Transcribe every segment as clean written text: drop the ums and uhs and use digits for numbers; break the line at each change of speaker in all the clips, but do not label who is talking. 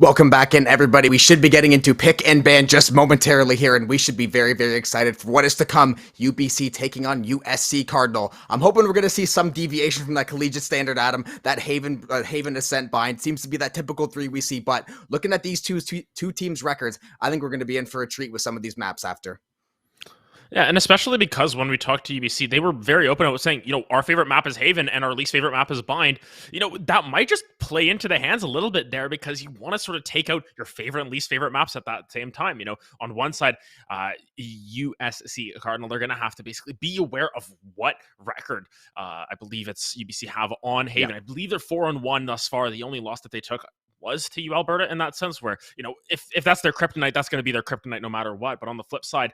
Welcome back in, everybody. We should be getting into pick and ban just momentarily here, and we should be very, very excited for what is to come. UBC taking on USC Cardinal. I'm hoping we're going to see some deviation from that collegiate standard, Adam. That Haven Ascent bind seems to be that typical 3 we see, but looking at these two teams' records, I think we're going to be in for a treat with some of these maps after.
Yeah, and especially because when we talked to UBC, they were very open about saying, our favorite map is Haven and our least favorite map is Bind. That might just play into the hands a little bit there because you want to sort of take out your favorite and least favorite maps at that same time. On one side, USC Cardinal, they're going to have to basically be aware of what record I believe it's UBC have on Haven. Yeah. I believe they're 4-1 thus far. The only loss that they took was to Alberta in that sense where, if that's their kryptonite, that's going to be their kryptonite no matter what. But on the flip side,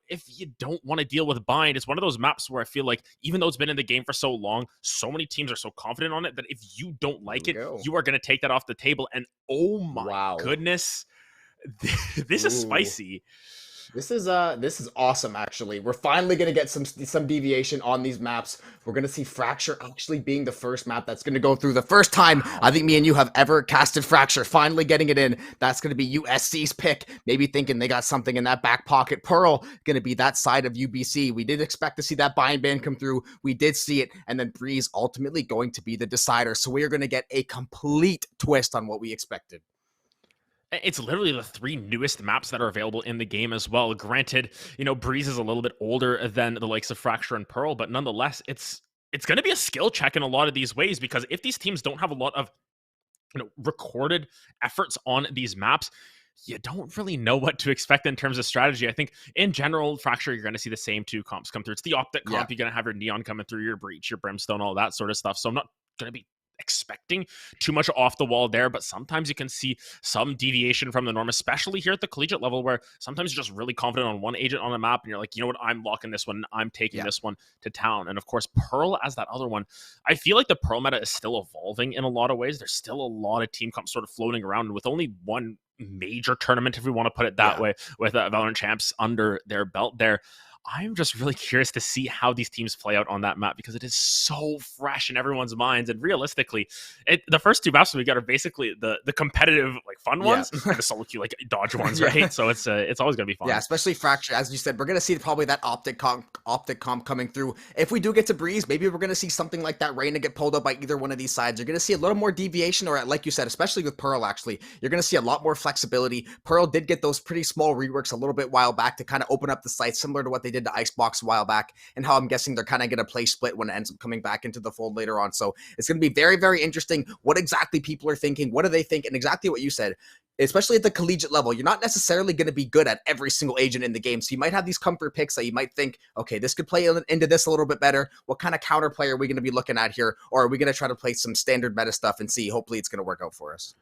if you don't want to deal with Bind, it's one of those maps where I feel like even though it's been in the game for so long, so many teams are so confident on it that if you don't like it, you are going to take that off the table. And oh my goodness, this is spicy.
This is awesome, actually. We're finally going to get some deviation on these maps. We're going to see Fracture actually being the first map that's going to go through the first time I think me and you have ever casted Fracture. Finally getting it in. That's going to be USC's pick. Maybe thinking they got something in that back pocket. Pearl going to be that side of UBC. We did expect to see that bind ban come through. We did see it. And then Breeze ultimately going to be the decider. So we are going to get a complete twist on what we expected.
It's literally the 3 newest maps that are available in the game as well. Granted, Breeze is a little bit older than the likes of Fracture and Pearl, but nonetheless, it's going to be a skill check in a lot of these ways because if these teams don't have a lot of recorded efforts on these maps, you don't really know what to expect in terms of strategy. I think in general, Fracture, you're going to see the same 2 comps come through. It's the Optic comp. You're going to have your Neon coming through, your Breach, your Brimstone, all that sort of stuff. So I'm not going to be expecting too much off the wall there, but sometimes you can see some deviation from the norm, especially here at the collegiate level, where sometimes you're just really confident on one agent on a map and you're like, you know what, I'm locking this one, I'm taking this one to town. And of course, Pearl as that other one, I feel like the Pearl meta is still evolving in a lot of ways. There's still a lot of team comps sort of floating around with only one major tournament, if we want to put it that way, with Valorant Champs under their belt there. I'm just really curious to see how these teams play out on that map because it is so fresh in everyone's minds. And realistically, the first 2 maps we got are basically the competitive, fun ones, and the solo queue, dodge ones, right? So it's always going to be fun.
Yeah, especially Fracture. As you said, we're going to see probably that optic comp coming through. If we do get to Breeze, maybe we're going to see something like that Reyna get pulled up by either one of these sides. You're going to see a little more deviation, or like you said, especially with Pearl, actually, you're going to see a lot more flexibility. Pearl did get those pretty small reworks a little bit while back to kind of open up the site, similar to what they did to Icebox a while back, and how I'm guessing they're kind of going to play split when it ends up coming back into the fold later on. So it's going to be very, very interesting what exactly people are thinking. What do they think? And exactly what you said, especially at the collegiate level, you're not necessarily going to be good at every single agent in the game. So you might have these comfort picks that you might think, okay, this could play into this a little bit better. What kind of counterplay are we going to be looking at here? Or are we going to try to play some standard meta stuff and see, hopefully it's going to work out for us?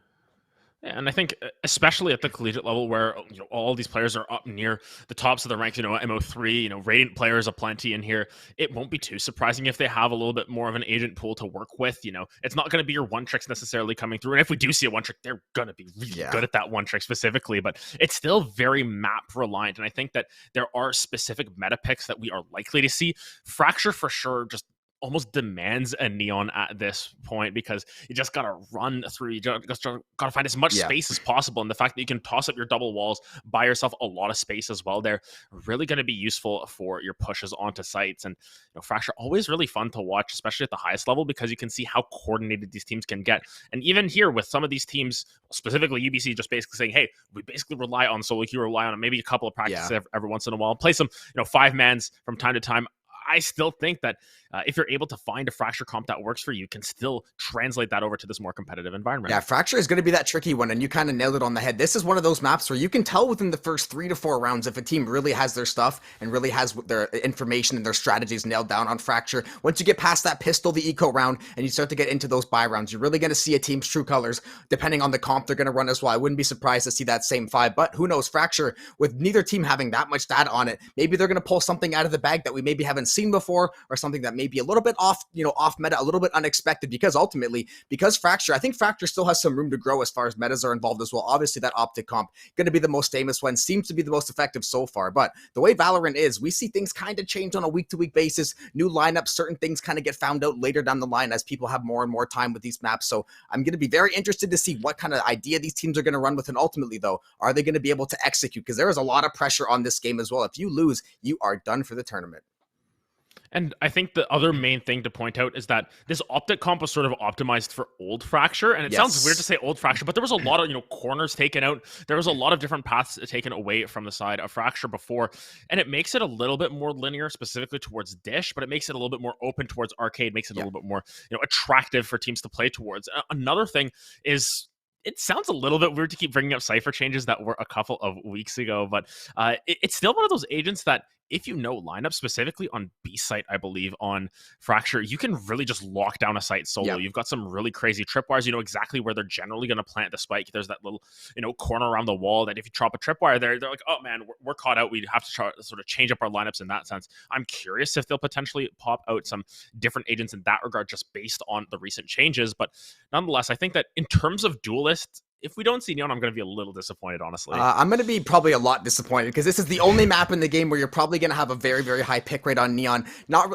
And I think, especially at the collegiate level, where all these players are up near the tops of the ranks, MO3, Radiant players aplenty in here. It won't be too surprising if they have a little bit more of an agent pool to work with. It's not going to be your one tricks necessarily coming through. And if we do see a one trick, they're going to be really good at that one trick specifically. But it's still very map reliant. And I think that there are specific meta picks that we are likely to see. Fracture for sure just almost demands a Neon at this point because you just got to run through. You just got to find as much space as possible. And the fact that you can toss up your double walls, buy yourself a lot of space as well, they're really going to be useful for your pushes onto sites. And Fracture, always really fun to watch, especially at the highest level, because you can see how coordinated these teams can get. And even here with some of these teams, specifically UBC, just basically saying, hey, we basically rely on solo queue, rely on maybe a couple of practices every once in a while, play some 5-mans from time to time. I still think that if you're able to find a Fracture comp that works for you, you can still translate that over to this more competitive environment. Yeah,
Fracture is going to be that tricky one, and you kind of nailed it on the head. This is one of those maps where you can tell within the first 3 to 4 rounds if a team really has their stuff and really has their information and their strategies nailed down on Fracture. Once you get past that pistol, the eco round, and you start to get into those buy rounds, you're really going to see a team's true colors, depending on the comp they're going to run as well. I wouldn't be surprised to see that same 5, but who knows? Fracture, with neither team having that much data on it, maybe they're going to pull something out of the bag that we maybe haven't seen before, or something that may be a little bit off, off meta, a little bit unexpected, because ultimately, because Fracture, I think Fracture still has some room to grow as far as metas are involved as well. Obviously, that Optic comp, going to be the most famous one, seems to be the most effective so far, but the way Valorant is, we see things kind of change on a week-to-week basis, new lineups, certain things kind of get found out later down the line as people have more and more time with these maps, so I'm going to be very interested to see what kind of idea these teams are going to run with, and ultimately, though, are they going to be able to execute? Because there is a lot of pressure on this game as well. If you lose, you are done for the tournament.
And I think the other main thing to point out is that this Optic comp was sort of optimized for old Fracture, and it sounds weird to say old Fracture, but there was a lot of, corners taken out. There was a lot of different paths taken away from the side of Fracture before, and it makes it a little bit more linear, specifically towards Dish, but it makes it a little bit more open towards Arcade, makes it a little bit more, attractive for teams to play towards. Another thing is, it sounds a little bit weird to keep bringing up Cypher changes that were a couple of weeks ago, but it's still one of those agents that, if you know lineup, specifically on B site, I believe, on Fracture, you can really just lock down a site solo. You've got some really crazy tripwires. You know exactly where they're generally going to plant the spike. There's that little, corner around the wall that if you drop a tripwire there, they're like, oh man, we're caught out. We have to try to sort of change up our lineups in that sense. I'm curious if they'll potentially pop out some different agents in that regard, just based on the recent changes. But nonetheless, I think that in terms of duelists, if we don't see Neon, I'm going to be a little disappointed, honestly.
I'm going to be probably a lot disappointed, because this is the only map in the game where you're probably going to have a very, very high pick rate on Neon.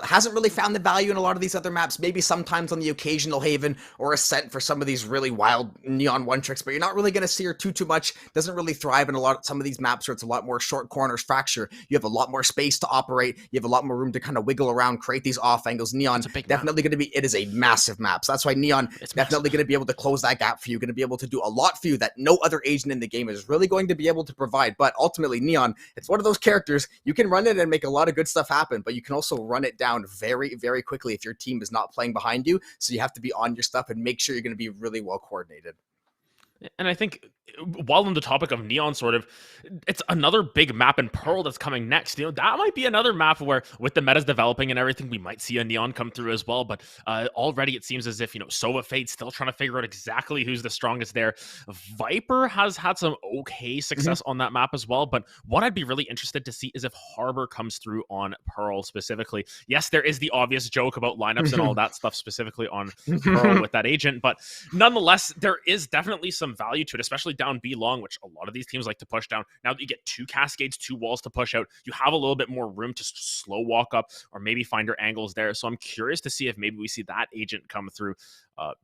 Hasn't really found the value in a lot of these other maps, maybe sometimes on the occasional Haven or Ascent for some of these really wild Neon one tricks, but you're not really going to see her too much. Doesn't really thrive in some of these maps where it's a lot more short corners. Fracture, you have a lot more space to operate. You have a lot more room to kind of wiggle around, create these off angles. Neon, definitely going to be, it is a massive map. So that's why Neon is definitely going to be able to close that gap for you, going to be able to do a lot for you that no other agent in the game is really going to be able to provide. But ultimately, Neon, it's one of those characters, you can run it and make a lot of good stuff happen, but you can also run it down very, very quickly if your team is not playing behind you. So you have to be on your stuff and make sure you're going to be really well coordinated.
And I think, while on the topic of Neon, sort of, it's another big map in Pearl that's coming next. That might be another map where, with the metas developing and everything, we might see a Neon come through as well. But already it seems as if, Sova Fate's still trying to figure out exactly who's the strongest there. Viper has had some okay success on that map as well. But what I'd be really interested to see is if Harbor comes through on Pearl specifically. Yes, there is the obvious joke about lineups and all that stuff specifically on Pearl with that agent. But nonetheless, there is definitely some value to it, especially down B long, which a lot of these teams like to push down. Now that you get 2 cascades, 2 walls to push out, you have a little bit more room to slow walk up or maybe find your angles there. So I'm curious to see if maybe we see that agent come through,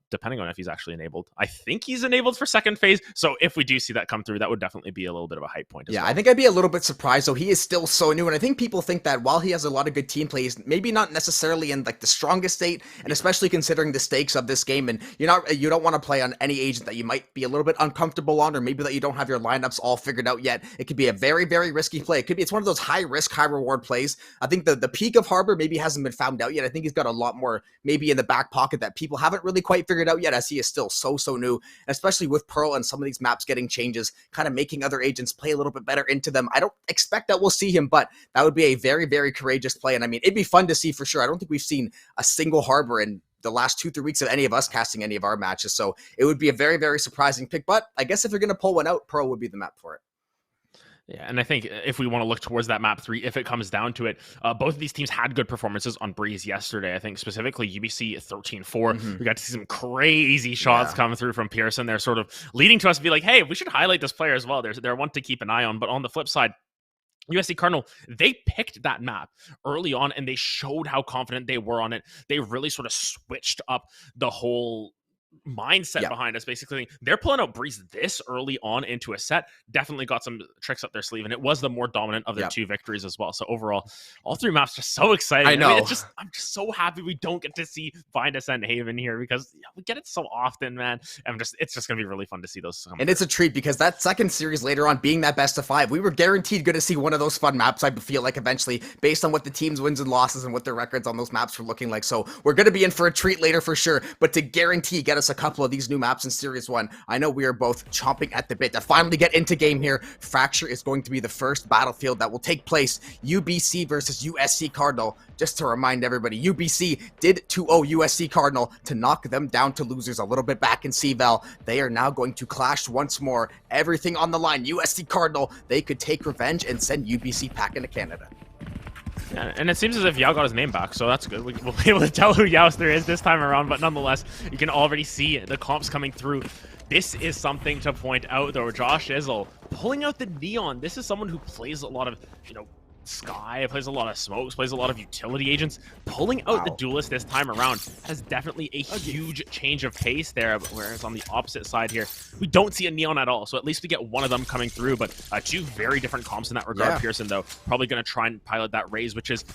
depending on if he's actually enabled. I think he's enabled for second phase. So if we do see that come through, that would definitely be a little bit of a hype point.
Yeah, well. I think I'd be a little bit surprised. So he is still so new. And I think people think that while he has a lot of good team plays, maybe not necessarily in like the strongest state, and especially considering the stakes of this game. And you don't want to play on any agent that you might be a little bit uncomfortable on, or maybe that you don't have your lineups all figured out yet. It could be a very, very risky play. It's one of those high risk, high reward plays. I think the peak of Harbor maybe hasn't been found out yet. I think he's got a lot more maybe in the back pocket that people haven't really quite figured out yet, as he is still so new, especially with Pearl and some of these maps getting changes, kind of making other agents play a little bit better into them. I don't expect that we'll see him, but that would be a very, very courageous play. And I mean, it'd be fun to see for sure. I don't think we've seen a single Harbor in the last 2-3 weeks of any of us casting any of our matches. So it would be a very, very surprising pick. But I guess if you're going to pull one out, Pearl would be the map for it.
Yeah, and I think if we want to look towards that map 3, if it comes down to it, both of these teams had good performances on Breeze yesterday. I think specifically UBC 13-4. We got to see some crazy shots come through from Pearson. They're sort of leading to us to be like, hey, we should highlight this player as well. They're one to keep an eye on. But on the flip side, USC Cardinal, they picked that map early on and they showed how confident they were on it. They really sort of switched up the whole mindset behind us. Basically, they're pulling out Breeze this early on into a set. Definitely got some tricks up their sleeve, and it was the more dominant of their 2 victories as well. So overall, all 3 maps just so exciting.
I know.
I'm just so happy we don't get to see Find Ascent Haven here, because we get it so often, man. It's just gonna be really fun to see those.
And it's a treat, because that second series later on, being that best of 5, we were guaranteed going to see one of those fun maps. I feel like eventually, based on what the team's wins and losses and what their records on those maps were looking like. So we're going to be in for a treat later for sure. But to guarantee get us a couple of these new maps in Series 1, I know we are both chomping at the bit to finally get into game here. Fracture is going to be the first battlefield that will take place. UBC versus USC Cardinal. Just to remind everybody, UBC did 2-0 USC Cardinal to knock them down to losers a little bit back in CVAL. They are now going to clash once more. Everything on the line. USC Cardinal, they could take revenge and send UBC back into Canada.
Yeah, and it seems as if Yao got his name back, so that's good. We'll be able to tell who Yowster is this time around, but nonetheless, you can already see the comps coming through. This is something to point out, though. Josh Izzle pulling out the Neon. This is someone who plays a lot of, Sky, plays a lot of smokes, plays a lot of utility agents. Pulling out the duelist this time around has definitely a huge change of pace there, whereas on the opposite side here, we don't see a Neon at all, so at least we get one of them coming through, but two very different comps in that regard.
Yeah.
Pearson, though, probably going to try and pilot that Raze, which is,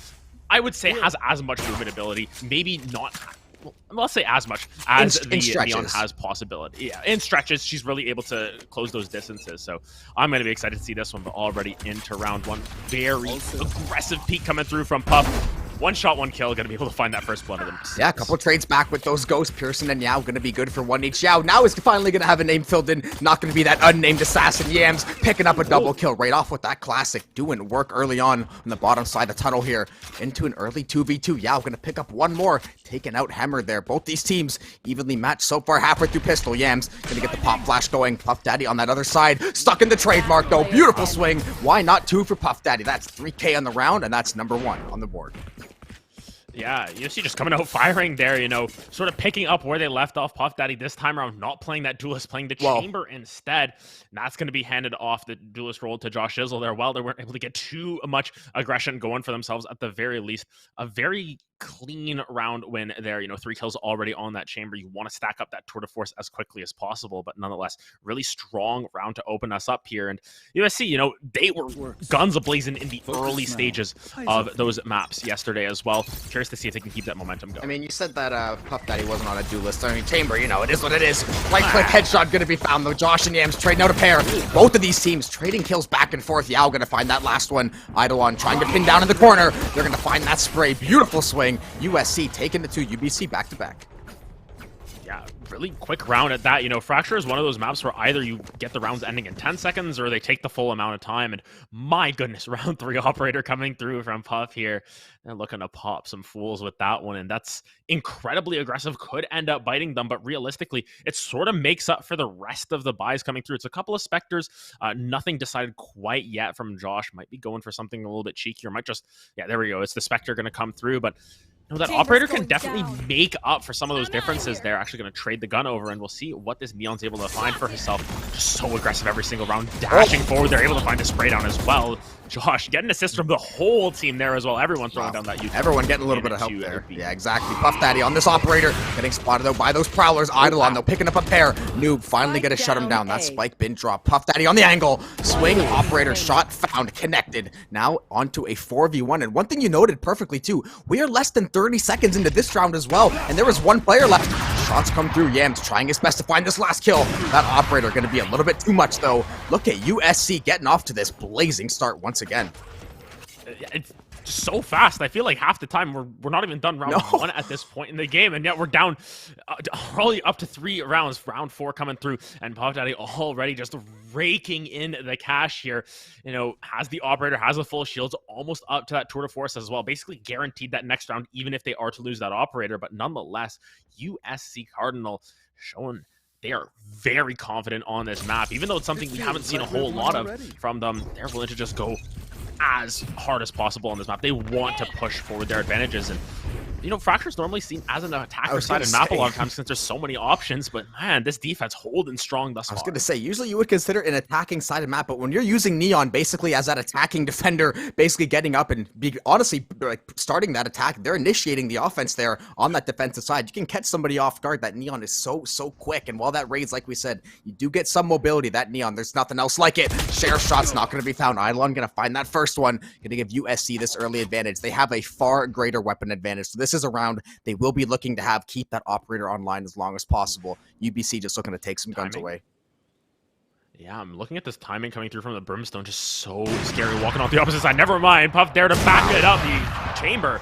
I would say, has as much movement ability, maybe not... Well, let's say as much as the Neon has possibility. Yeah, in stretches, she's really able to close those distances. So I'm going to be excited to see this one, but already into round one. Very aggressive peek coming through from Puff. One shot, one kill, going to be able to find that first blood of them.
Yeah, a couple trades back with those ghosts. Pearson and Yao going to be good for one each. Yao now is finally going to have a name filled in. Not going to be that unnamed assassin. Yams picking up a double kill right off with that classic. Doing work early on the bottom side of the tunnel here. Into an early 2v2. Yao going to pick up one more. Taking out Hammer there. Both these teams evenly matched so far halfway through pistol. Yams going to get the pop flash going. Puff Daddy on that other side. Stuck in the trademark though. Beautiful swing. Why not 2 for Puff Daddy? That's 3K on the round and that's number 1 on the board.
Yeah, USC just coming out firing there, sort of picking up where they left off. Puff Daddy this time around not playing that duelist, playing the chamber instead. And that's going to be handed off the duelist role to Josh Izzle there. Well, they weren't able to get too much aggression going for themselves at the very least. A very clean round win there. 3 kills already on that chamber. You want to stack up that tour de force as quickly as possible, but nonetheless, really strong round to open us up here. And USC, they were guns ablazing in the early stages of those maps yesterday as well. Curious to see if they can keep that momentum going.
I mean, you said that Puff Daddy wasn't on a duelist. I mean, chamber, it is what it is. Right click headshot gonna be found though. Josh and Yams trading out a pair. Both of these teams trading kills back and forth. Yao gonna find that last one. Eidolon trying to pin down in the corner. They're gonna find that spray. Beautiful swing. USC taking the 2 UBC back to back.
Yeah, really quick round at that. Fracture is one of those maps where either you get the rounds ending in 10 seconds or they take the full amount of time. And my goodness, round 3 operator coming through from Puff here. They're looking to pop some fools with that one. And that's incredibly aggressive. Could end up biting them, but realistically, it sort of makes up for the rest of the buys coming through. It's a couple of Spectres. Nothing decided quite yet from Josh. Might be going for something a little bit cheekier. Might just, yeah, there we go. It's the Spectre going to come through, but that operator can definitely make up for some of those differences. They're actually going to trade the gun over, and we'll see what this Neon's able to find for herself. Just so aggressive every single round, dashing forward. They're able to find a spray down as well. Josh getting assist from the whole team there as well. Everyone throwing down that YouTube.
Everyone getting a little bit of help there. Yeah, exactly. Puff Daddy on this operator, getting spotted though by those prowlers. Eidolon though picking up a pair. Noob finally gonna shut him down. That spike bin drop. Puff Daddy on the angle. Swing, operator, shot found, connected. Now onto a 4v1. And one thing you noted perfectly too, we are less than 30 seconds into this round as well. And there was one player left. Shots come through. Yams trying his best to find this last kill. That operator gonna be a little bit too much though. Look at USC getting off to this blazing start once again.
It's so fast. I feel like half the time we're not even done round 1 at this point in the game, and yet we're down probably up to 3 rounds. Round 4 coming through, and Puff Daddy already just raking in the cash here. Has the operator, has the full shields, almost up to that tour de force as well. Basically guaranteed that next round, even if they are to lose that operator. But nonetheless, USC Cardinal showing they are very confident on this map, even though it's something we haven't seen a whole lot of from them. They're willing to just go as hard as possible on this map. They want to push forward their advantages, and Fracture's normally seen as an attacker-sided map a lot of times since there's so many options, but man, this defense holding strong thus far.
I was going to say, usually you would consider an attacking-sided map, but when you're using Neon basically as that attacking defender, basically getting up and honestly starting that attack, they're initiating the offense there on that defensive side. You can catch somebody off guard. That Neon is so quick, and while that Raze, like we said, you do get some mobility. That Neon, there's nothing else like it. Share shot's not going to be found. Eidolon going to find that first one, going to give USC this early advantage. They have a far greater weapon advantage, so this is a round they will be looking to keep that operator online as long as possible. UBC just looking to take some guns away.
Yeah, I'm looking at this timing coming through from the Brimstone. Just so scary walking off the opposite side. Never mind. Puff there to back it up. The chamber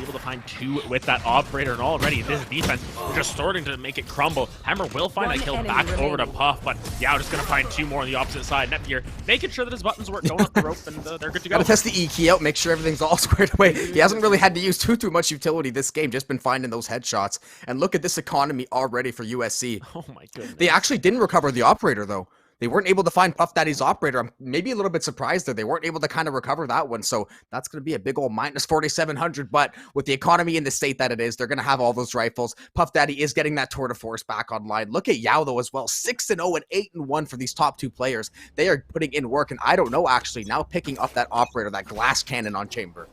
able to find 2 with that operator, and already this defense is just starting to make it crumble. Hammer will find that kill back over to Puff, but yeah, just gonna find 2 more on the opposite side. Netgear making sure that his buttons work, going up the rope, and they're good to go.
Gotta test the E key out, make sure everything's all squared away. He hasn't really had to use too much utility this game, just been finding those headshots. And look at this economy already for USC.
Oh my goodness.
They actually didn't recover the operator though. they weren't able to find Puff Daddy's operator. I'm maybe a little bit surprised that they weren't able to kind of recover that one. So that's going to be a big old minus 4,700. But with the economy in the state that it is, they're going to have all those rifles. Puff Daddy is getting that tour de force back online. Look at Yao though as well, 6-0 and 8-1 for these top two players. They are putting in work, and I don't know actually now picking up that operator, that glass cannon on Chamber.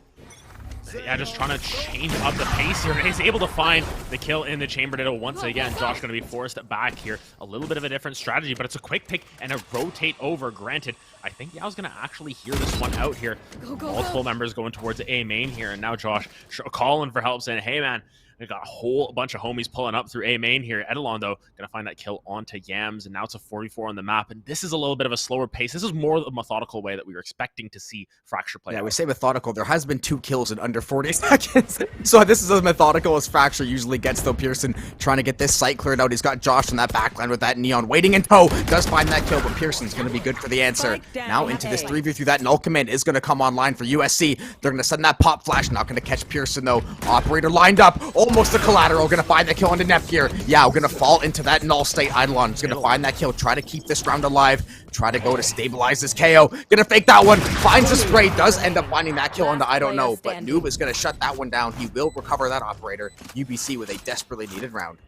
Yeah, just trying to change up the pace here. He's able to find the kill in the Chamber Ditto once again. Josh going to be forced back here. A little bit of a different strategy, but it's a quick pick and a rotate over. Granted, I think Yao's going to actually hear this one out here. Multiple members going towards A main here, and now Josh calling for help, saying, hey, man, we got a whole bunch of homies pulling up through A main here. Edelon, though, going to find that kill onto Yams, and now it's a 44 on the map. And this is a little bit of a slower pace. This is more the methodical way that we were expecting to see Fracture play.
Yeah, we say methodical. There has been 2 kills in under 40 seconds. So this is as methodical as Fracture usually gets, though. Pearson trying to get this site cleared out. He's got Josh on that backline with that Neon waiting in tow. Does find that kill, but Pearson's going to be good for the answer. Now into this 3v3. That null command is going to come online for USC. They're going to send that pop flash. Not going to catch Pearson, though. Operator lined up. Almost a collateral. Gonna find the kill onto Nepgear. Yeah, we're gonna fall into that null state. Eidolon is gonna find that kill. Try to keep this round alive. Try to go to stabilize this KO. Gonna fake that one. Finds a spray. Does end up finding that kill onto I don't know. But Noob is gonna shut that one down. He will recover that operator. UBC with a desperately needed round.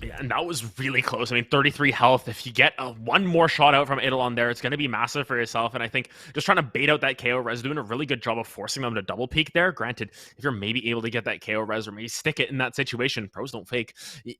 Yeah, and that was really close. I mean, 33 health. If you get one more shot out from Edelon there, it's going to be massive for yourself. And I think just trying to bait out that KO res, doing a really good job of forcing them to double peek there. Granted, if you're maybe able to get that KO res or maybe stick it in that situation, pros don't fake,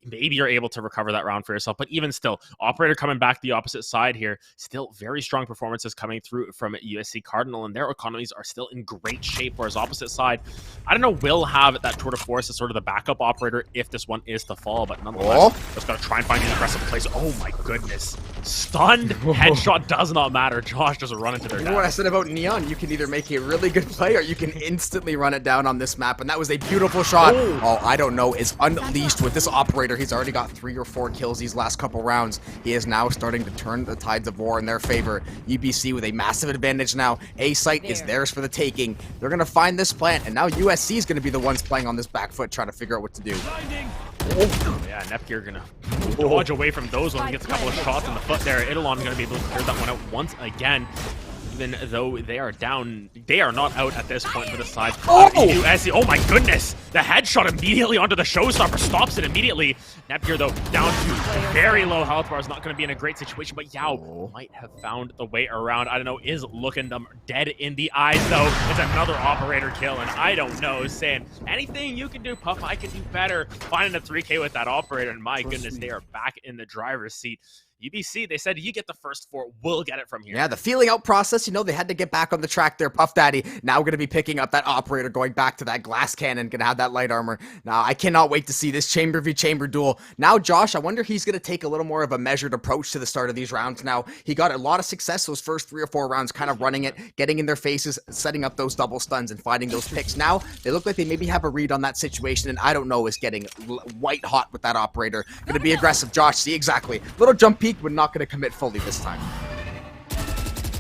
maybe you're able to recover that round for yourself. But even still, operator coming back the opposite side here, still very strong performances coming through from USC Cardinal, and their economies are still in great shape. Whereas opposite side, I don't know, will have that tour de force as sort of the backup operator if this one is to fall, but nonetheless, just gotta try and find the aggressive place. Oh my goodness. Stunned headshot does not matter. Josh doesn't run into their death.
What I said about Neon, you can either make a really good play or you can instantly run it down on this map, and that was a beautiful shot. Oh, I don't know, is unleashed with this operator. He's already got 3 or 4 kills these last couple rounds. He is now starting to turn the tides of war in their favor. UBC with a massive advantage now. A site is theirs for the taking. They're gonna find this plant, and now USC is gonna be the ones playing on this back foot, trying to figure out what to do.
Oh, yeah, Nepgear gonna dodge away from those ones, gets a couple of shots in the foot there. Edelon gonna be able to clear that one out once again. Even though they are down, they are not out at this point for the side. USC, oh my goodness! The headshot immediately onto the showstopper, stops it immediately. Nepgear, though, down to very low health bar, is not going to be in a great situation, but Yao might have found the way around. I don't know, is looking them dead in the eyes, though. It's another operator kill, and I don't know, saying, anything you can do, Puff, I can do better. Finding a 3K with that operator, and my goodness, they are back in the driver's seat. UBC, they said, you get the first 4, we'll get it from here.
Yeah, the feeling out process, you know, they had to get back on the track there. Puff Daddy now going to be picking up that operator, going back to that glass cannon, going to have that light armor. Now, I cannot wait to see this chamber v chamber duel. Now, Josh, I wonder he's going to take a little more of a measured approach to the start of these rounds now. He got a lot of success those first 3 or 4 rounds, kind of running it, getting in their faces, setting up those double stuns and finding those picks. Now, they look like they maybe have a read on that situation, and I don't know, is getting white hot with that operator. Going to be aggressive. Josh, see exactly. Little jump peek, but not going to commit fully this time.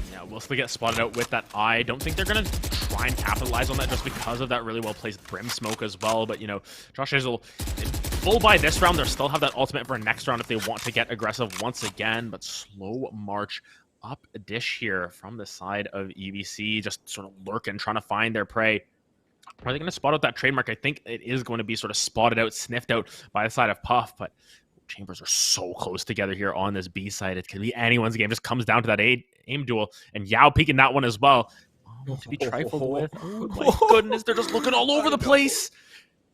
Yeah, will still get spotted out with that eye. Don't think they're going to try and capitalize on that just because of that really well-placed Brim smoke as well. But, you know, Josh Hazel, full buy this round. They'll still have that ultimate for next round if they want to get aggressive once again. But slow march up a dish here from the side of UBC, just sort of lurking, trying to find their prey. Are they going to spot out that trademark? I think it is going to be sort of spotted out, sniffed out by the side of Puff, but Chambers are so close together here on this B side. It could be anyone's game. Just comes down to that aim duel, and Yao peeking that one as well. To be trifled with. Oh my goodness, they're just looking all over the place.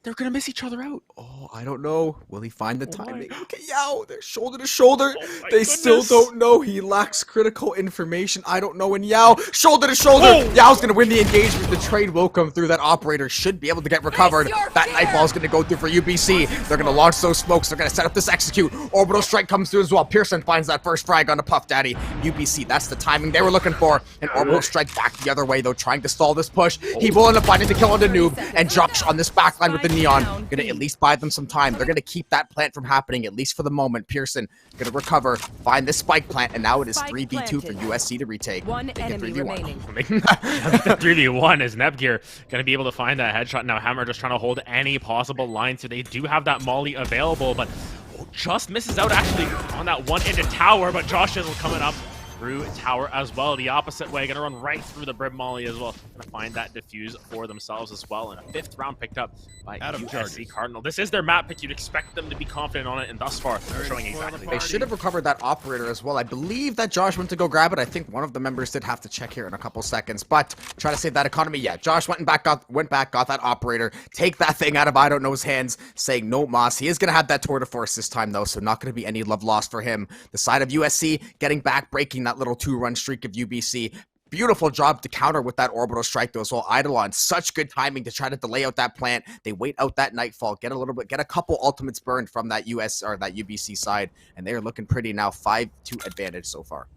They're going to miss each other out.
Oh, I don't know. Will he find the timing? Look at Yao. They're shoulder to shoulder. They
goodness.
Still don't know. He lacks critical information. I don't know. And Yao, shoulder to shoulder. Yao's going to win the engagement. The trade will come through. That operator should be able to get recovered. That Nightball is going to go through for UBC. They're going to launch those smokes. They're going to set up this execute. Orbital strike comes through as well. Pearson finds that first frag on the Puff Daddy. UBC, that's the timing they were looking for. An orbital strike back the other way, though, trying to stall this push. He will end up finding the kill on the Noob. And Josh on this backline with the Neon. Going to at least buy them some time. They're going to keep that plant from happening, at least for the moment. Pearson going to recover, find this spike plant, and now it is 3v2 for USC to retake.
One enemy remaining.
3v1 is Nepgear going to be able to find that headshot. Now Hammer just trying to hold any possible line, so they do have that molly available, but just misses out actually on that one into tower, but Josh Shizzle coming up through tower as well. The opposite way, gonna run right through the Brim Molly as well. Gonna find that defuse for themselves as well. And a 5th round picked up by USC Cardinal. This is their map pick. You'd expect them to be confident on it, and thus far, they're showing exactly
They
that.
should have recovered that operator as well. I believe that Josh went to go grab it. I think one of the members did have to check here in a couple seconds, but try to save that economy. Yeah, Josh went back, got that operator. Take that thing out of I don't know's hands, saying no Moss. He is going to have that tour de force this time, though, so not going to be any love lost for him. The side of USC getting back, breaking that little 2-run streak of UBC. Beautiful job to counter with that orbital strike though as well. Eidolon, such good timing to try to delay out that plant. They wait out that nightfall, get a couple ultimates burned from that UBC side, and they're looking pretty now. 5-2 advantage so far.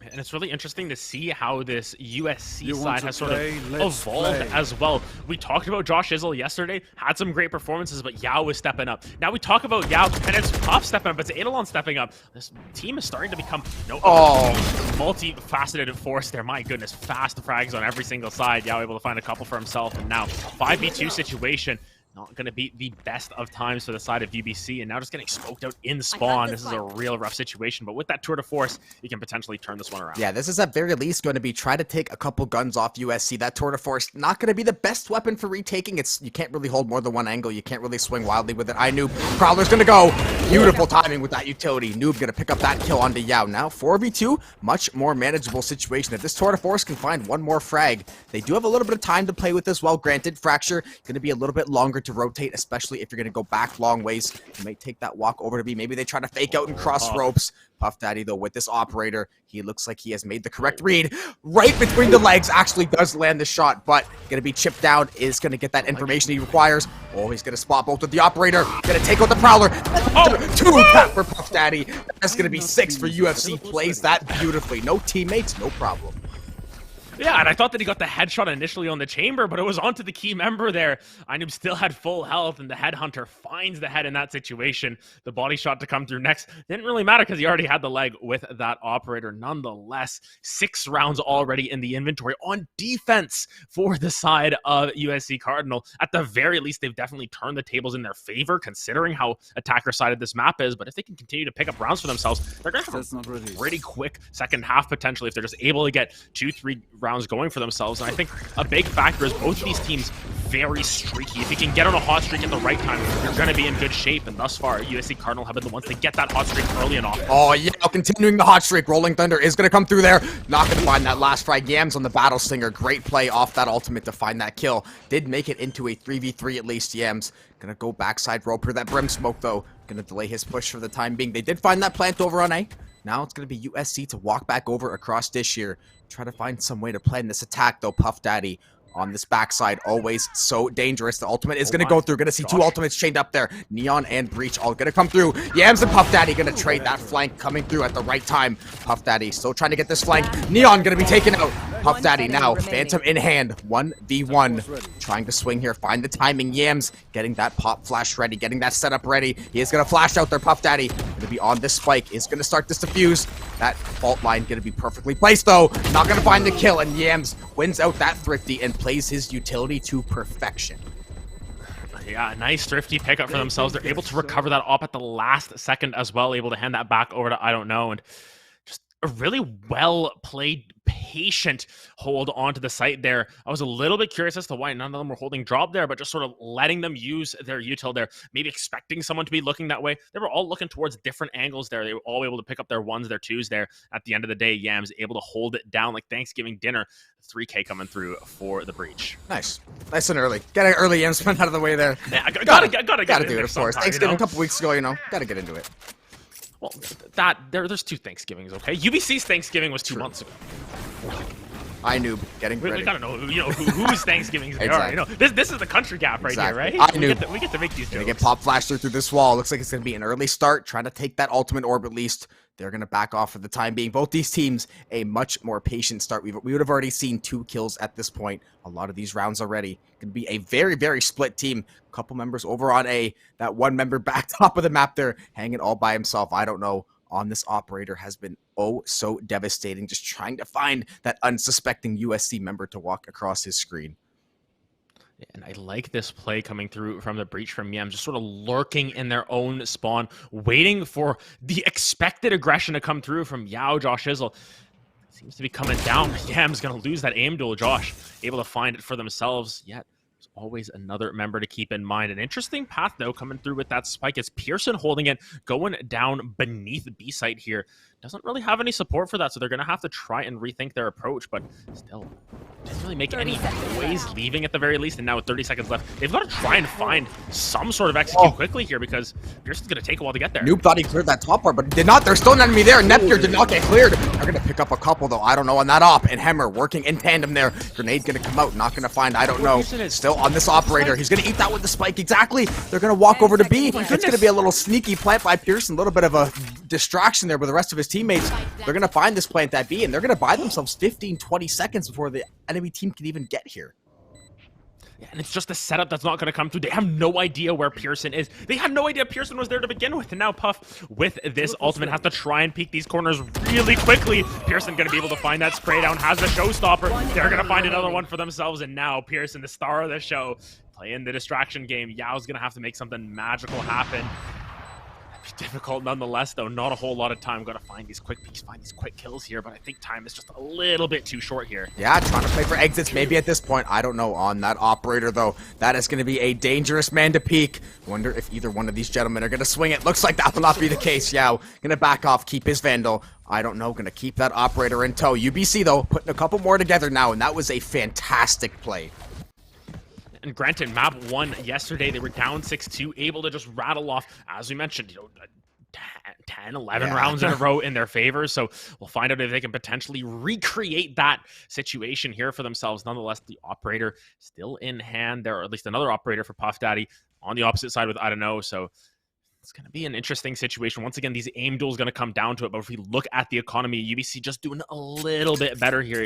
And it's really interesting to see how this USC side has sort of evolved as well. We talked about Josh Shizzle yesterday, had some great performances, but Yao was stepping up. Now we talk about Yao, and it's Pop stepping up, it's Eidolon stepping up. This team is starting to become multifaceted force there. My goodness, fast frags on every single side. Yao able to find a couple for himself, and now 5v2 situation. Not going to be the best of times for the side of UBC, and now just getting smoked out in spawn. This is a real rough situation, but with that tour de force, you can potentially turn this one around.
Yeah, this is at very least going to be try to take a couple guns off USC. That tour de force not going to be the best weapon for retaking. You can't really hold more than one angle. You can't really swing wildly with it. Noob. Prowler's going to go. Beautiful timing with that utility. Noob going to pick up that kill onto Yao. Now 4v2, much more manageable situation. If this tour de force can find one more frag, they do have a little bit of time to play with as well. Granted, Fracture going to be a little bit longer to rotate, especially if you're going to go back long ways. You might take that walk over to B. Maybe they try to fake out and cross ropes. Puff Daddy, though, with this operator, he looks like he has made the correct read. Right between the legs, actually does land the shot, but going to be chipped down, is going to get that information he requires. Oh, he's going to spot both with the operator. Going to take out the Prowler. Two tap for Puff Daddy. That's going to be 6 for UFC. Plays that beautifully. No teammates, no problem.
Yeah, and I thought that he got the headshot initially on the chamber, but it was onto the key member there. Ainub still had full health, and the headhunter finds the head in that situation. The body shot to come through next didn't really matter because he already had the leg with that operator. Nonetheless, 6 rounds already in the inventory on defense for the side of USC Cardinal. At the very least, they've definitely turned the tables in their favor, considering how attacker-sided this map is. But if they can continue to pick up rounds for themselves, they're going to have a pretty quick second half, potentially, if they're just able to get 2-3 rounds going for themselves. And I think a big factor is both of these teams very streaky. If you can get on a hot streak at the right time, you're going to be in good shape. And thus far, USC Cardinal have been the ones to get that hot streak early and often.
Oh, yeah, continuing the hot streak. Rolling Thunder is going to come through there. Not going to find that last frag. Yams on the Battle Stinger. Great play off that ultimate to find that kill. Did make it into a 3v3 at least. Yams going to go backside roper. That Brim Smoke, though, going to delay his push for the time being. They did find that plant over on A. Now it's going to be USC to walk back over across dish here. Try to find some way to plan this attack, though. Puff Daddy on this backside, always so dangerous. The ultimate is going to go through. Going to see 2 ultimates chained up there. Neon and Breach all going to come through. Yams and Puff Daddy going to trade that flank coming through at the right time. Puff Daddy still trying to get this flank. Neon going to be taken out. Puff Daddy now, Phantom in hand, 1v1. Trying to swing here, find the timing. Yams getting that pop flash ready, getting that setup ready. He is going to flash out there. Puff Daddy going to be on this spike, is going to start this defuse. That fault line going to be perfectly placed, though. Not going to find the kill, and Yams wins out that Thrifty and plays his utility to perfection.
Yeah, nice Thrifty pickup for themselves. They're able to recover that op at the last second as well, able to hand that back over to I don't know, and just a really well-played, patient hold onto the site there. I was a little bit curious as to why none of them were holding drop there, but just sort of letting them use their util there, maybe expecting someone to be looking that way. They were all looking towards different angles there. They were all able to pick up their 1s, their 2s there. At the end of the day, Yams able to hold it down like Thanksgiving dinner. 3K coming through for the breach.
Nice and early. Get an early Yams spin out of the way there.
Yeah, gotta
do it, of course. Thanksgiving a couple weeks ago, gotta get into it.
Well, there's 2 Thanksgivings, okay? UBC's Thanksgiving was 2 months ago.
Noob getting ready.
We gotta know, whose Thanksgivings they are. This is the country gap right here, right? We get to make these jokes.
Gonna get pop flashed through this wall. Looks like it's gonna be an early start, trying to take that ultimate orb at least. They're gonna back off for the time being. Both these teams a much more patient start. We would have already seen 2 kills at this point. A lot of these rounds already. Gonna be a very, very split team. A couple members over on A. That one member back top of the map there, hanging all by himself. I don't know. On this operator has been so devastating, just trying to find that unsuspecting USC member to walk across his screen.
And I like this play coming through from the breach from Yam, just sort of lurking in their own spawn, waiting for the expected aggression to come through from Yao. Josh Izzle seems to be coming down. Yam's going to lose that aim duel. Josh able to find it for themselves, yet there's always another member to keep in mind. An interesting path, though, coming through with that spike. It's Pearson holding it, going down beneath B site here. Doesn't really have any support for that, so they're going to have to try and rethink their approach, but still doesn't really make any noise leaving at the very least. And now with 30 seconds left, they've got to try and find some sort of execute quickly here, because Pearson's going to take a while to get there.
Noob thought he cleared that top part, but he did not. There's still an enemy there. Nepgear did not get cleared. They're going to pick up a couple, though. I don't know on that op. And Hemmer working in tandem there. Grenade going to come out. Not going to find, I don't know. Still on this operator. He's going to eat that with the spike. Exactly. They're going to walk over to B. It's going to be a little sneaky plant by Pearson. A little bit of a distraction there with the rest of his teammates. They're going to find this plant at B, and they're going to buy themselves 15, 20 seconds before the enemy team can even get here.
Yeah, and it's just a setup that's not going to come through. They have no idea where Pearson is. They had no idea Pearson was there to begin with. And now Puff, with this ultimate, has to try and peek these corners really quickly. Pearson going to be able to find that spray down, has the showstopper. They're going to find another one for themselves. And now Pearson, the star of the show, playing the distraction game. Yao's going to have to make something magical happen. Difficult nonetheless, though. Not a whole lot of time. Got to find these quick peeks, find these quick kills here, but I think time is just a little bit too short here.
Yeah, trying to play for exits maybe at this point. I don't know on that operator, though. That is going to be a dangerous man to peek. Wonder if either one of these gentlemen are going to swing it. Looks like that will not be the case. Yao going to back off, keep his Vandal. I don't know, going to keep that operator in tow. UBC, though, putting a couple more together now, and that was a fantastic play.
And granted, map 1 yesterday, they were down 6-2, able to just rattle off, as we mentioned, 10, 11 rounds in a row in their favor. So we'll find out if they can potentially recreate that situation here for themselves. Nonetheless, the operator still in hand there, or at least another operator for Puff Daddy on the opposite side with I don't know. So it's going to be an interesting situation. Once again, these aim duels going to come down to it. But if we look at the economy, UBC just doing a little bit better here,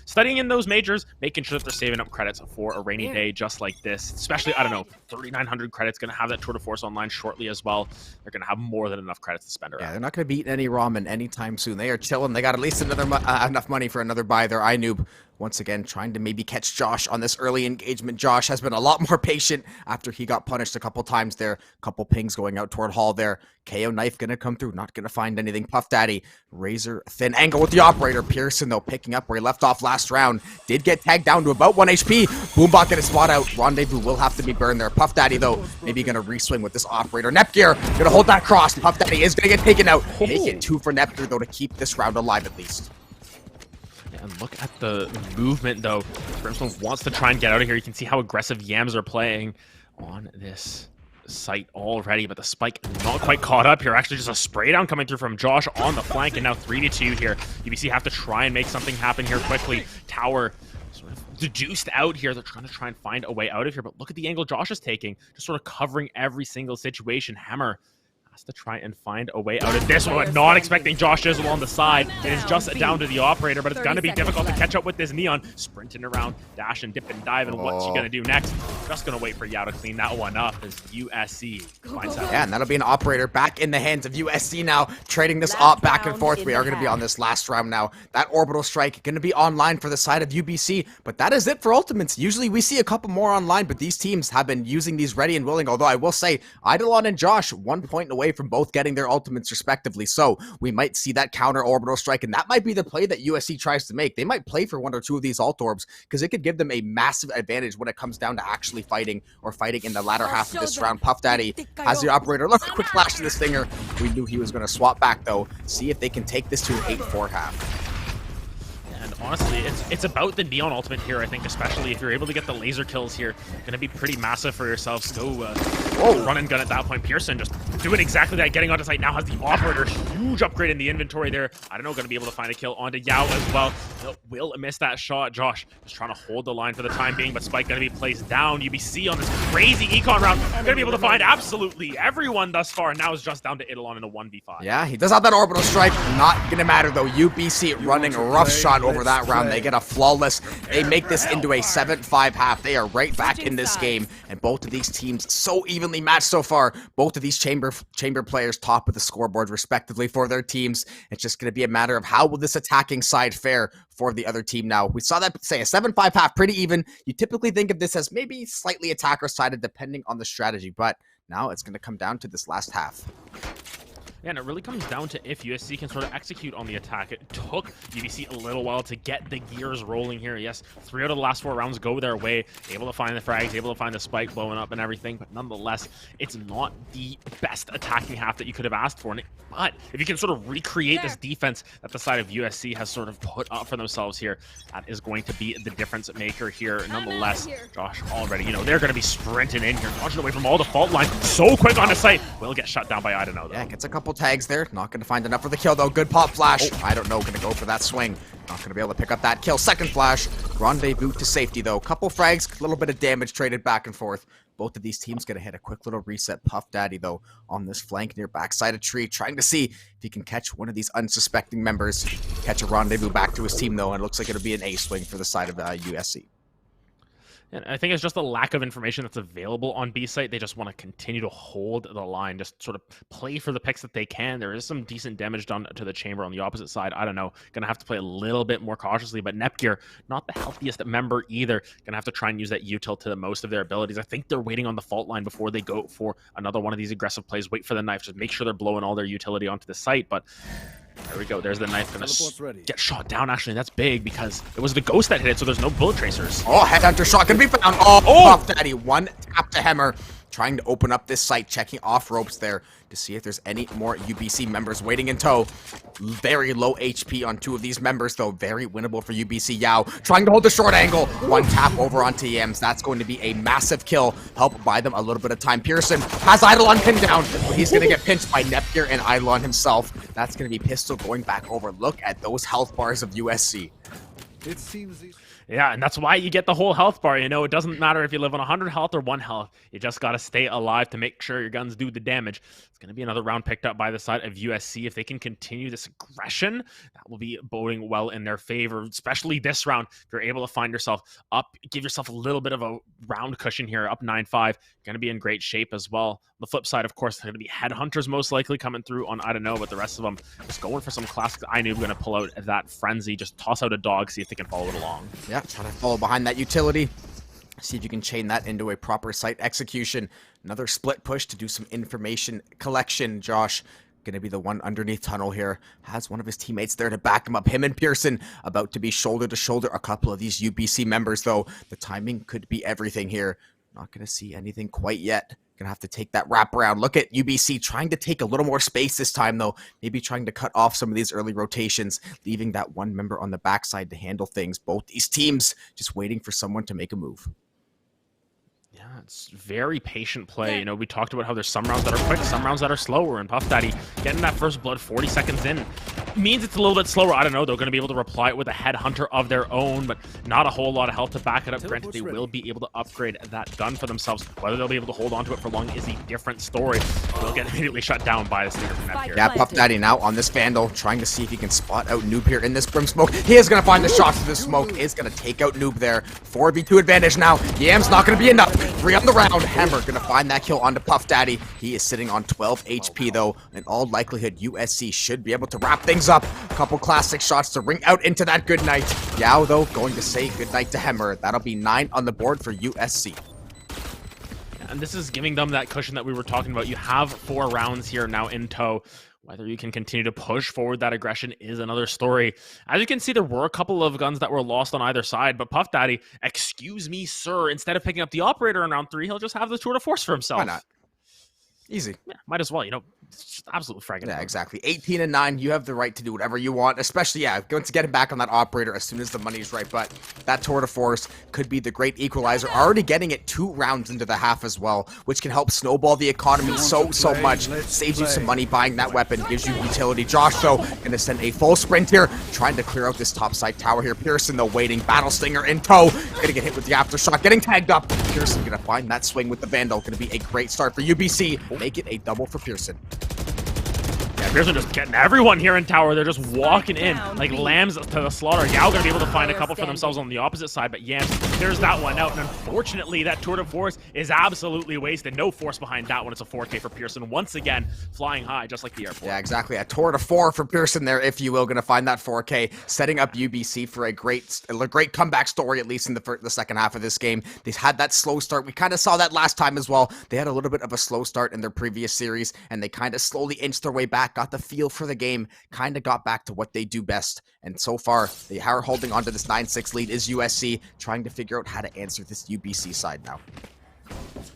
studying in those majors, making sure that they're saving up credits for a rainy day just like this. Especially, I don't know, 3,900 credits. Going to have that Tour de Force online shortly as well. They're going to have more than enough credits to spend around.
Yeah, they're not going to be eating any ramen anytime soon. They are chilling. They got at least another enough money for another buy there. iNoob once again trying to maybe catch Josh on this early engagement. Josh has been a lot more patient after he got punished a couple times there. Couple pings going out toward Hall there. KO knife going to come through. Not going to find anything. Puff Daddy, razor thin angle with the operator. Pearson, though, picking up where he left off last round. Did get tagged down to about 1 HP. Boombot going to spot out. Rendezvous will have to be burned there. Puff Daddy, though, maybe going to re-swing with this operator. Nepgear going to hold that cross. Puff Daddy is going to get taken out. Make it 2 for Nepgear, though, to keep this round alive at least.
And look at the movement, though. Brimstone wants to try and get out of here. You can see how aggressive Yams are playing on this site already, but the spike not quite caught up here. Actually, just a spray down coming through from Josh on the flank, and now 3-2 here. UBC have to try and make something happen here quickly. Tower sort of deduced out here. They're trying to find a way out of here, but look at the angle Josh is taking, just sort of covering every single situation. Hammer has to try and find a way out of this one, not expecting Josh Izzle on the side. It is just down to the operator, but it's going to be difficult to catch up with this Neon. Sprinting around, dash and dip and dive, and what's she going to do next? Just going to wait for Yao to clean that one up as USC finds out.
Yeah, and that'll be an operator back in the hands of USC now, trading this op back and forth. We are going to be on this last round now. That orbital strike going to be online for the side of UBC, but that is it for ultimates. Usually we see a couple more online, but these teams have been using these ready and willing, although I will say Eidolon and Josh 1 point away from both getting their ultimates respectively, so we might see that counter orbital strike, and that might be the play that USC tries to make. They might play for 1 or 2 of these alt orbs because it could give them a massive advantage when it comes down to actually fighting or fighting in the latter half of this round. Puff Daddy has the operator. Look, quick flash to the stinger. We knew he was going to swap back though. See if they can take this to an 8-4 half.
And honestly, it's about the Neon ultimate here, I think, especially if you're able to get the laser kills here. Going to be pretty massive for yourselves. Go run and gun at that point. Pearson just doing exactly that, getting onto site. Now has the operator. Huge upgrade in the inventory there. I don't know, going to be able to find a kill onto Yao as well. Will miss that shot. Josh just trying to hold the line for the time being, but Spike going to be placed down. UBC on this crazy econ round. Going to be able to find absolutely everyone thus far. And now it's just down to Eidolon in a 1v5.
Yeah, he does have that orbital strike. Not going to matter though. UBC running a rough shot over that round. They get a flawless. They make this into a 7-5 half. They are right back in this game, and both of these teams so evenly evenly matched so far. Both of these chamber players top of the scoreboard respectively for their teams. It's just going to be a matter of how will this attacking side fare for the other team now. We saw that, say, a 7-5 half, pretty even. You typically think of this as maybe slightly attacker-sided depending on the strategy, but now it's going to come down to this last half.
Yeah, and it really comes down to if USC can sort of execute on the attack. It took UBC a little while to get the gears rolling here. Yes, 3 out of the last 4 rounds go their way. Able to find the frags, able to find the spike blowing up and everything. But nonetheless, it's not the best attacking half that you could have asked for. But if you can sort of recreate this defense that the side of USC has sort of put up for themselves here, that is going to be the difference maker here. Nonetheless, Josh already, they're going to be sprinting in here, dodging away from all the fault line. So quick on the site. Will get shut down by I don't know, though.
Yeah, gets a couple tags there. Not going to find enough for the kill, though. Good pop flash. I don't know. Going to go for that swing. Not going to be able to pick up that kill. Second flash. Rendezvous to safety, though. Couple frags. A little bit of damage traded back and forth. Both of these teams going to hit a quick little reset. Puff Daddy, though, on this flank near backside of tree, trying to see if he can catch one of these unsuspecting members. Catch a Rendezvous back to his team, though, and it looks like it'll be an A swing for the side of USC.
And I think it's just a lack of information that's available on B site. They just want to continue to hold the line, just sort of play for the picks that they can. There is some decent damage done to the chamber on the opposite side. I don't know. Gonna have to play a little bit more cautiously, but Nepgear, not the healthiest member either. Gonna have to try and use that util to the most of their abilities. I think they're waiting on the fault line before they go for another one of these aggressive plays. Wait for the knife, just make sure they're blowing all their utility onto the site, but there we go. There's the knife. Gonna get shot down, actually. That's big because it was the ghost that hit it, so there's no bullet tracers.
Oh, headhunter shot can be found. Oh, Puff Daddy. One tap to Hammer. Trying to open up this site, checking off ropes there to see if there's any more UBC members waiting in tow. Very low HP on 2 of these members, though. Very winnable for UBC. Yao trying to hold the short angle. One tap over onto Yams. That's going to be a massive kill. Help buy them a little bit of time. Pearson has Eidolon pinned down, but he's going to get pinched by Nepgear and Eidolon himself. That's going to be Pistol going back over. Look at those health bars of USC.
It seems
Yeah, and that's why you get the whole health bar. It doesn't matter if you live on 100 health or 1 health. You just got to stay alive to make sure your guns do the damage. It's going to be another round picked up by the side of USC. If they can continue this aggression, that will be boding well in their favor, especially this round. If you're able to find yourself up, give yourself a little bit of a round cushion here, up 9-5, going to be in great shape as well. The flip side, of course, they're going to be headhunters most likely coming through on I don't know, but the rest of them just going for some classic. I knew going to pull out that frenzy, just toss out a dog, see if they can follow it along.
Yeah, trying to follow behind that utility. See if you can chain that into a proper site execution. Another split push to do some information collection. Josh, going to be the one underneath tunnel here. Has one of his teammates there to back him up. Him and Pearson about to be shoulder to shoulder. A couple of these UBC members, though. The timing could be everything here. Not going to see anything quite yet. Gonna have to take that wraparound. Look at UBC trying to take a little more space this time, though. Maybe trying to cut off some of these early rotations, leaving that one member on the backside to handle things. Both these teams just waiting for someone to make a move.
Yeah, it's very patient play. We talked about how there's some rounds that are quick, some rounds that are slower, and Puff Daddy getting that first blood 40 seconds in means it's a little bit slower. I don't know. They're going to be able to reply it with a headhunter of their own, but not a whole lot of health to back it up. Granted, they will be able to upgrade that gun for themselves. Whether they'll be able to hold on to it for long is a different story. They'll get immediately shut down by the speaker from Nepgear.
Yeah, Puff Daddy now on this Vandal, trying to see if he can spot out Noob here in this Brim Smoke. He is going to find the shots to the smoke. Is going to take out Noob there. 4v2 advantage now. Yam's not going to be enough. 3 on the round. Hammer going to find that kill onto Puff Daddy. He is sitting on 12 HP, though. In all likelihood, USC should be able to wrap things up. A couple classic shots to ring out into that good night. Yao, though, going to say goodnight to Hammer. That'll be 9 on the board for USC.
And this is giving them that cushion that we were talking about. You have 4 rounds here now in tow. Whether you can continue to push forward that aggression is another story. As you can see, there were a couple of guns that were lost on either side, but Puff Daddy, excuse me, sir, instead of picking up the operator in round 3, he'll just have the tour de force for himself.
Why not? Easy.
Yeah, might as well, it's just absolute fragging.
Yeah, exactly. 18 and 9, you have the right to do whatever you want, especially, going to get him back on that operator as soon as the money's right, but that tour de force could be the great equalizer. Already getting it 2 rounds into the half as well, which can help snowball the economy so much. Saves you some money buying that weapon, gives you utility. Josh, though, going to send a full sprint here, trying to clear out this top side tower here. Pearson, though, waiting. Battle Stinger in tow. Going to get hit with the aftershock, getting tagged up. Pearson going to find that swing with the Vandal. Going to be a great start for UBC. Make it a double for Pearson.
Yeah, Pearson just getting everyone here in tower. They're just walking in like lambs to the slaughter. Yao gonna be able to find a couple for themselves on the opposite side, but Yams there's that one out. And unfortunately, that tour de force is absolutely wasted. No force behind that one. It's a 4K for Pearson once again, flying high, just like the airport.
Yeah, exactly. A tour de four for Pearson there, if you will. Going to find that 4K, setting up UBC for a great comeback story, at least in the second half of this game. They had that slow start. We kind of saw that last time as well. They had a little bit of a slow start in their previous series, and they kind of slowly inched their way back, got the feel for the game, kind of got back to what they do best. And so far, they are holding on to this 9-6 lead is USC, trying to figure out how to answer this UBC side now.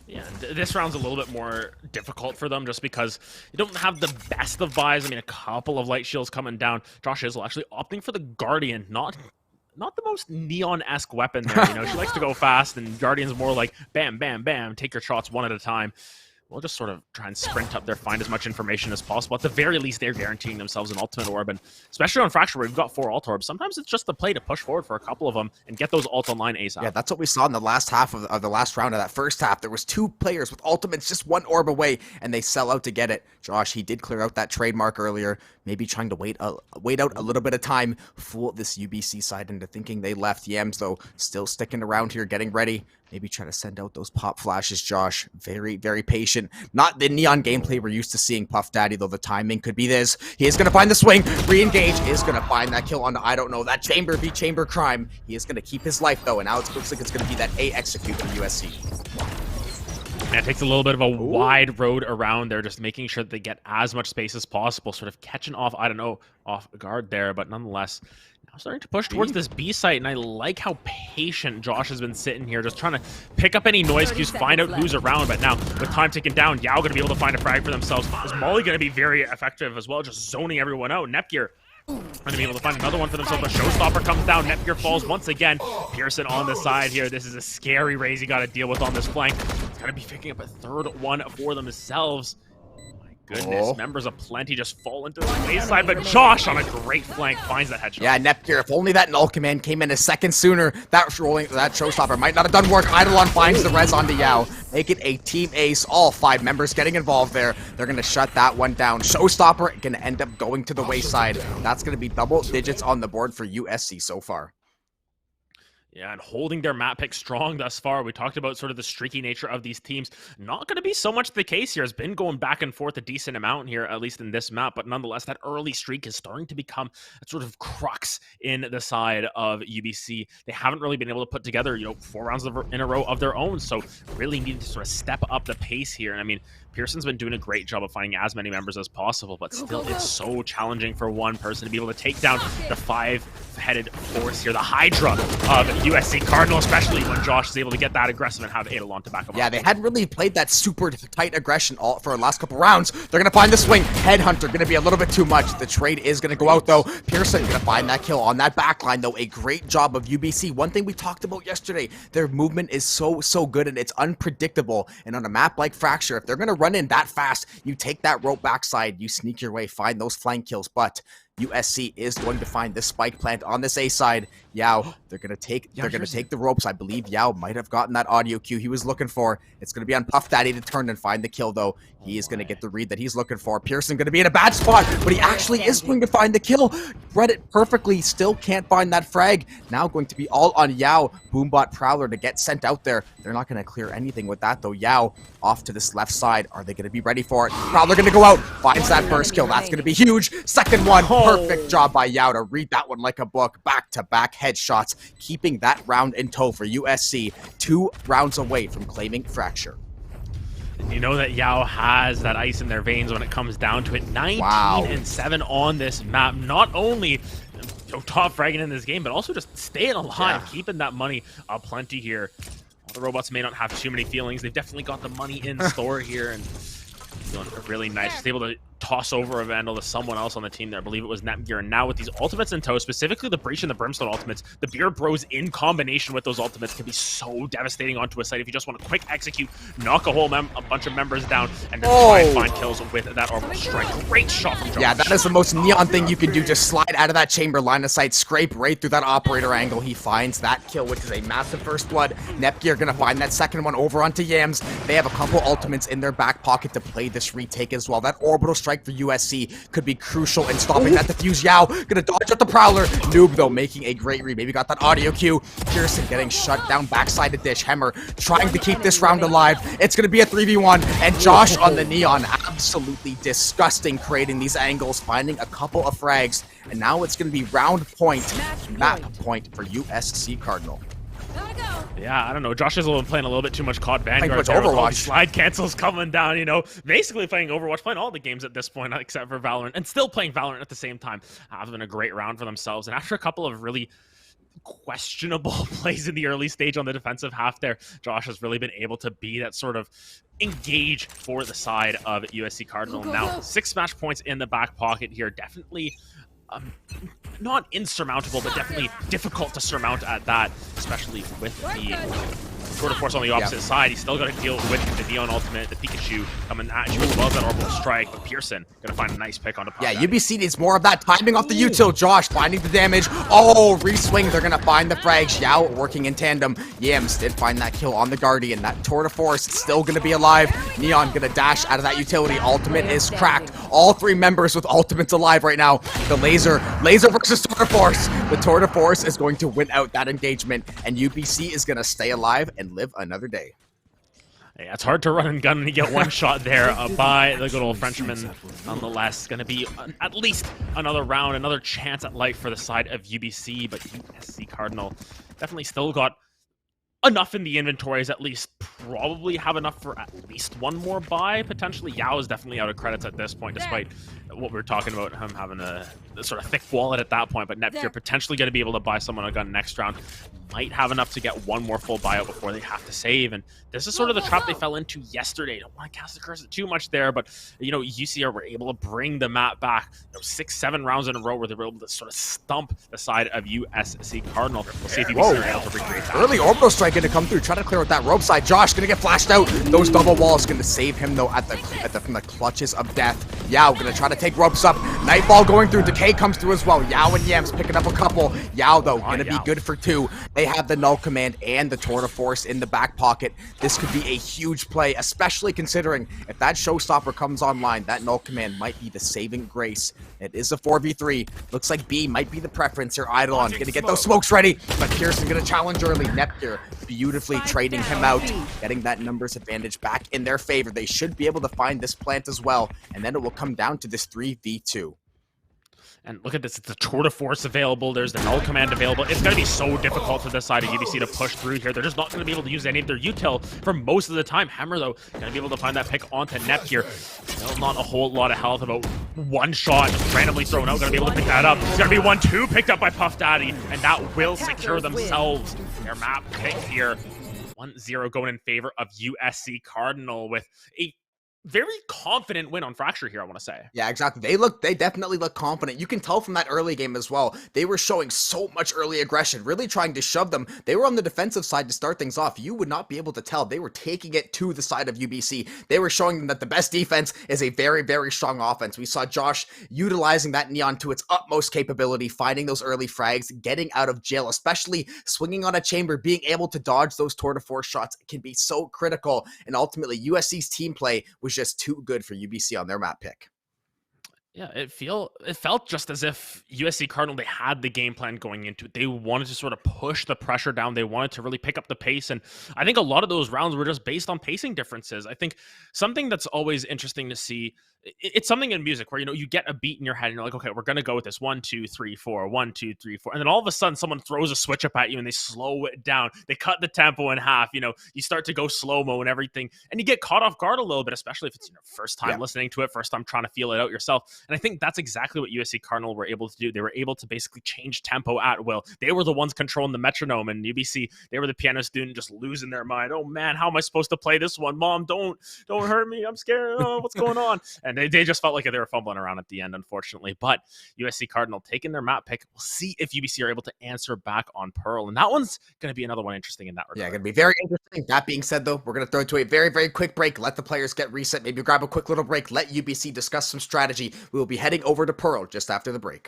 Yeah, this round's a little bit more difficult for them just because you don't have the best of buys. I mean, a couple of light shields coming down. Josh Izzle actually opting for the Guardian, not the most neon-esque weapon there, you know. She likes to go fast, and Guardian's more like bam, bam, bam, take your shots one at a time. We'll just sort of try and sprint up there, find as much information as possible. At the very least, they're guaranteeing themselves an ultimate orb, and especially on Fracture, where we've got 4 ult orbs, sometimes it's just the play to push forward for a couple of them and get those ult online ASAP.
Yeah, that's what we saw in the last half of the last round of that first half. There was 2 players with ultimates just 1 orb away, and they sell out to get it. Josh, he did clear out that trademark earlier, maybe trying to wait out a little bit of time, fool this UBC side into thinking they left. Yams, though, still sticking around here, getting ready. Maybe try to send out those pop flashes, Josh. Very, very patient. Not the neon gameplay we're used to seeing Puff Daddy, though the timing could be this. He is going to find the swing. Re-engage is going to find that kill on, I don't know, that Chamber v Chamber crime. He is going to keep his life, though, and now it looks like it's going to be that A execute for USC.
And it takes a little bit of a wide road around there, just making sure that they get as much space as possible, sort of catching off, I don't know, off guard there, but nonetheless, now starting to push towards this B site, and I like how patient Josh has been sitting here, just trying to pick up any noise cues, find out who's around. But now, with time ticking down, Yao going to be able to find a frag for themselves. Is Molly going to be very effective as well, just zoning everyone out. Nepgear going to be able to find another one for themselves, but Showstopper comes down. Nepgear falls once again. Pearson on the side here. This is a scary raise you got to deal with on this flank. It's going to be picking up a third one for themselves. Goodness, members of Plenty just fall into the wayside, but Josh on a great flank finds that headshot.
Yeah, Nepgear, if only that null command came in a second sooner, that Showstopper might not have done work. Eidolon finds the res onto Yao, make it a team ace. All 5 members getting involved there. They're going to shut that one down. Showstopper going to end up going to the wayside. That's going to be double digits on the board for USC so far.
Yeah, and holding their map pick strong thus far. We talked about sort of the streaky nature of these teams. Not going to be so much the case here. It's been going back and forth a decent amount here, at least in this map. But nonetheless, that early streak is starting to become a sort of crux in the side of UBC. They haven't really been able to put together, 4 rounds in a row of their own. So really need to sort of step up the pace here. And I mean, Pearson's been doing a great job of finding as many members as possible, but still it's so challenging for one person to be able to take down the 5-headed force here, the Hydra of USC Cardinal, especially when Josh is able to get that aggressive and have Eidolon to back up.
Yeah, they hadn't really played that super tight aggression for the last couple rounds. They're going to find the swing. Headhunter going to be a little bit too much. The trade is going to go out, though. Pearson going to find that kill on that backline, though. A great job of UBC. One thing we talked about yesterday, their movement is so good, and it's unpredictable. And on a map like Fracture, if they're going to run in that fast, you take that rope backside, you sneak your way, find those flank kills. But USC is going to find this spike plant on this A side. Yao, they're gonna take the ropes. I believe Yao might have gotten that audio cue he was looking for. It's gonna be on Puff Daddy to turn and find the kill, though. He is gonna get the read that he's looking for. Pearson gonna be in a bad spot, but he actually is going to find the kill. Read it perfectly, still can't find that frag. Now going to be all on Yao. Boombot Prowler to get sent out there. They're not gonna clear anything with that, though. Yao off to this left side. Are they gonna be ready for it? Prowler gonna go out, finds that first kill. That's gonna be huge. Second one, perfect job by Yao to read that one like a book. Back-to-back headshots, keeping that round in tow for USC. 2 rounds away from claiming Fracture.
You know that Yao has that ice in their veins when it comes down to it. 19-7 on this map. Not only top fragging in this game, but also just staying alive, keeping that money plenty here. All the robots may not have too many feelings. They've definitely got the money in store here, and feeling really nice. Just able to toss over a Vandal to someone else on the team there. I believe it was Nepgear. And now with these ultimates in tow, specifically the Breach and the Brimstone ultimates, the Beard Bros in combination with those ultimates can be so devastating onto a site if you just want to quick execute, knock a bunch of members down, and just try and find kills with that orbital strike. Great shot from Josh.
Yeah, that is the most neon thing you can do. Just slide out of that chamber, line of sight, scrape right through that operator angle. He finds that kill, which is a massive first blood. Nepgear gonna find that second one over onto Yams. They have a couple ultimates in their back pocket to play this retake as well. That orbital strike strike for USC could be crucial in stopping that defuse. Yao gonna dodge out the Prowler. Noob, though, making a great read. Maybe got that audio cue. Pearson getting shut down backside to Dish. Hemmer trying to keep this round alive. It's gonna be a 3v1, and Josh on the Neon, absolutely disgusting, creating these angles, finding a couple of frags, and now it's gonna be round point, map point for USC Cardinal.
Yeah, I don't know. Josh is playing a little bit too much COD Vanguard.
Much
there with all
Overwatch.
these slide cancels coming down, you know. Basically playing Overwatch, playing all the games at this point, except for Valorant, and still playing Valorant at the same time. Having a great round for themselves. And after a couple of really questionable plays in the early stage on the defensive half there, Josh has really been able to be that sort of engage for the side of USC Cardinal. Now, 6 match points in the back pocket here. Definitely not insurmountable, but definitely difficult to surmount at that, especially with the Tour de Force on the opposite side. He's still got to deal with the Neon Ultimate, the Pikachu coming at you as well as that Orbital Strike, but Pearson gonna find a nice pick on the Puff
Yeah,
Daddy.
UBC needs more of that timing off the util. Josh finding the damage. Oh, reswing. They're gonna find the frags. Yao working in tandem. Yams did find that kill on the Guardian. That Tour de Force still gonna be alive. Neon gonna dash out of that utility. Ultimate is cracked. All 3 members with ultimates alive right now. The laser versus Tour de Force. The Tour de Force is going to win out that engagement, and UBC is gonna stay alive and live another day.
Yeah, it's hard to run and gun when you get one shot there by the good old Frenchman. Nonetheless, going to be at least another round, another chance at life for the side of UBC, but USC Cardinal definitely still got enough in the inventories, at least probably have enough for at least one more buy, potentially. Yao is definitely out of credits at this point, despite what we were talking about, him having a sort of thick wallet at that point, but Nepgear potentially going to be able to buy someone a gun next round. Might have enough to get one more full buyout before they have to save, and this is sort of the trap they fell into yesterday. Don't want to cast the curse too much there, but, you know, UCR were able to bring the map back, 6-7 rounds in a row where they were able to sort of stump the side of USC Cardinal. We'll see if UBC are able to recreate that.
Early Orbital Strike gonna come through, try to clear with that rope side. Josh gonna get flashed out. Those double walls gonna save him though from the clutches of death. Yao gonna try to take ropes up. Nightfall going through. Decay comes through as well. Yao and Yams picking up a couple. Yao though gonna be good for 2. They have the Null Command and the Tour de Force in the back pocket. This could be a huge play, especially considering if that Showstopper comes online, that Null Command might be the saving grace. It is a 4v3. Looks like B might be the preference here. Eidolon gonna get those smokes ready, but Pearson gonna challenge early. Nepgear beautifully trading him out, getting that numbers advantage back in their favor. They should be able to find this plant as well, and then it will come down to this 3v2.
And look at this, it's a Tour de Force available, there's the Null Command available. It's going to be so difficult for this side of UBC to push through here. They're just not going to be able to use any of their util for most of the time. Hammer, though, going to be able to find that pick onto Nep here. Still not a whole lot of health, about one shot randomly thrown out. Going to be able to pick that up. It's going to be 1-2 picked up by Puff Daddy, and that will secure themselves their map pick here. 1-0 going in favor of USC Cardinal with a very confident win on Fracture here, I want to say.
Yeah, exactly. They definitely look confident. You can tell from that early game as well. They were showing so much early aggression, really trying to shove them. They were on the defensive side to start things off. You would not be able to tell. They were taking it to the side of UBC. They were showing them that the best defense is a very, very strong offense. We saw Josh utilizing that Neon to its utmost capability, finding those early frags, getting out of jail, especially swinging on a chamber, being able to dodge those Tour de Force shots can be so critical. And ultimately, USC's team play was just too good for UBC on their map pick.
Yeah, it felt just as if USC Cardinal, they had the game plan going into it. They wanted to sort of push the pressure down. They wanted to really pick up the pace. And I think a lot of those rounds were just based on pacing differences. I think something that's always interesting to see, it's something in music where, you know, you get a beat in your head and you're like, okay, we're going to go with this 1, 2, 3, 4, 1, 2, 3, 4. And then all of a sudden someone throws a switch up at you and they slow it down. They cut the tempo in half. You know, you start to go slow-mo and everything. And you get caught off guard a little bit, especially if it's your first time listening to it, first time trying to feel it out yourself. And I think that's exactly what USC Cardinal were able to do. They were able to basically change tempo at will. They were the ones controlling the metronome, and UBC, they were the piano student just losing their mind. Oh man, how am I supposed to play this one? Mom, don't hurt me. I'm scared. Oh, what's going on? And they just felt like they were fumbling around at the end, unfortunately. But USC Cardinal taking their map pick. We'll see if UBC are able to answer back on Pearl. And that one's going to be another one interesting in that regard.
Yeah, going to be very interesting. That being said, though, we're going to throw it to a very, very quick break. Let the players get reset. Maybe grab a quick little break. Let UBC discuss some strategy. We will be heading over to Pearl just after the break.